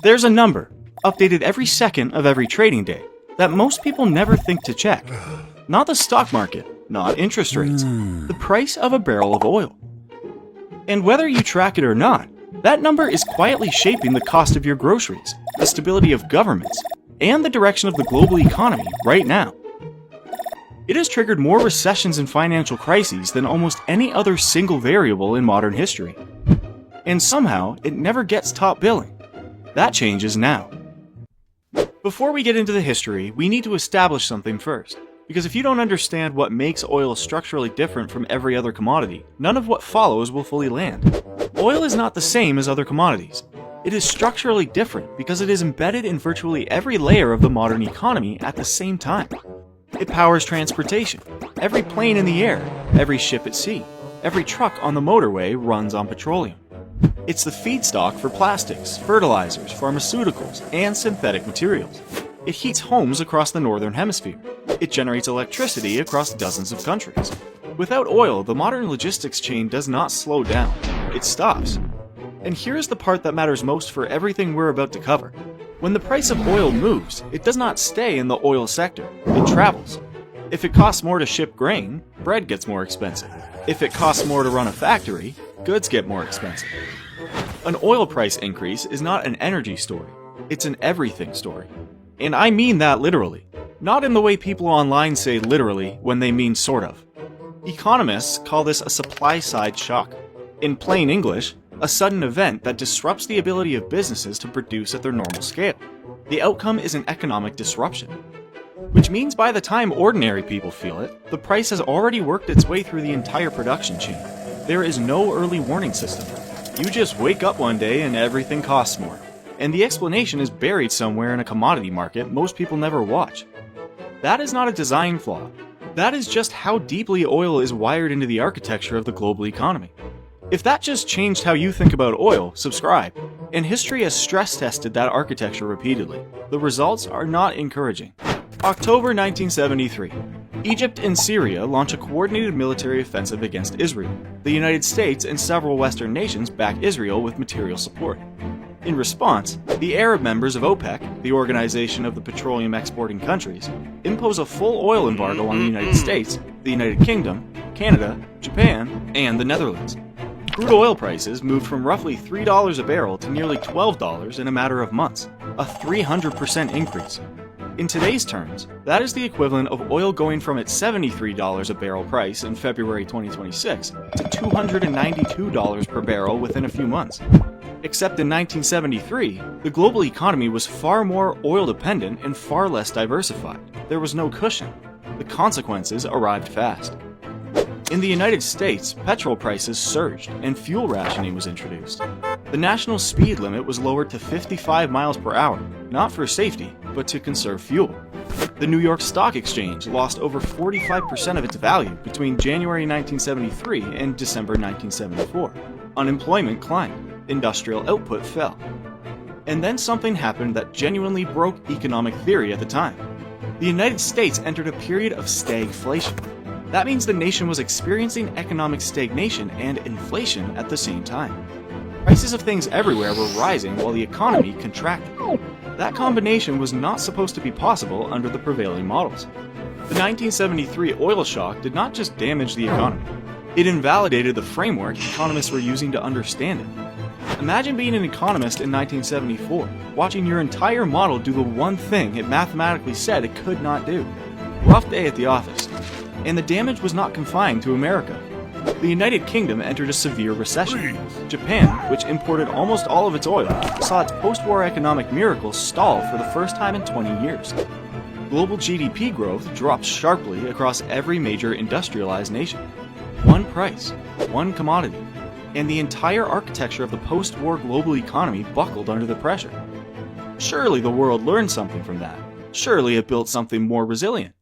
There's a number, updated every second of every trading day, that most people never think to check. Not the stock market, not interest rates, the price of a barrel of oil. And whether you track it or not, that number is quietly shaping the cost of your groceries, the stability of governments, and the direction of the global economy right now. It has triggered more recessions and financial crises than almost any other single variable in modern history. And somehow, it never gets top billing. That changes now. Before we get into the history, we need to establish something first. Because if you don't understand what makes oil structurally different from every other commodity, none of what follows will fully land. Oil is not the same as other commodities. It is structurally different because it is embedded in virtually every layer of the modern economy at the same time. It powers transportation. Every plane in the air, every ship at sea, every truck on the motorway runs on petroleum. It's the feedstock for plastics, fertilizers, pharmaceuticals, and synthetic materials. It heats homes across the northern hemisphere. It generates electricity across dozens of countries. Without oil, the modern logistics chain does not slow down. It stops. And here's the part that matters most for everything we're about to cover. When the price of oil moves, it does not stay in the oil sector. It travels. If it costs more to ship grain, bread gets more expensive. If it costs more to run a factory, goods get more expensive. An oil price increase is not an energy story. It's an everything story. And I mean that literally. Not in the way people online say literally when they mean sort of. Economists call this a supply-side shock. In plain English, a sudden event that disrupts the ability of businesses to produce at their normal scale. The outcome is an economic disruption. Which means by the time ordinary people feel it, the price has already worked its way through the entire production chain. There is no early warning system. You just wake up one day and everything costs more. And the explanation is buried somewhere in a commodity market most people never watch. That is not a design flaw. That is just how deeply oil is wired into the architecture of the global economy. If that just changed how you think about oil, subscribe. And history has stress-tested that architecture repeatedly. The results are not encouraging. October 1973. Egypt and Syria launch a coordinated military offensive against Israel. The United States and several Western nations back Israel with material support. In response, the Arab members of OPEC, the Organization of the Petroleum Exporting Countries, impose a full oil embargo on the United States, the United Kingdom, Canada, Japan, and the Netherlands. Crude oil prices moved from roughly $3 a barrel to nearly $12 in a matter of months, a 300% increase. In today's terms, that is the equivalent of oil going from its $73 a barrel price in February 2026 to $292 per barrel within a few months. Except in 1973, the global economy was far more oil-dependent and far less diversified. There was no cushion. The consequences arrived fast. In the United States, petrol prices surged and fuel rationing was introduced. The national speed limit was lowered to 55 miles per hour, not for safety, but to conserve fuel. The New York Stock Exchange lost over 45% of its value between January 1973 and December 1974. Unemployment climbed. Industrial output fell. And then something happened that genuinely broke economic theory at the time. The United States entered a period of stagflation. That means the nation was experiencing economic stagnation and inflation at the same time. Prices of things everywhere were rising while the economy contracted. That combination was not supposed to be possible under the prevailing models. The 1973 oil shock did not just damage the economy. It invalidated the framework economists were using to understand it. Imagine being an economist in 1974, watching your entire model do the one thing it mathematically said it could not do. Rough day at the office. And the damage was not confined to America. The United Kingdom entered a severe recession. Japan, which imported almost all of its oil, saw its post-war economic miracle stall for the first time in 20 years. Global GDP growth dropped sharply across every major industrialized nation. One price, one commodity, and the entire architecture of the post-war global economy buckled under the pressure. Surely the world learned something from that. Surely it built something more resilient.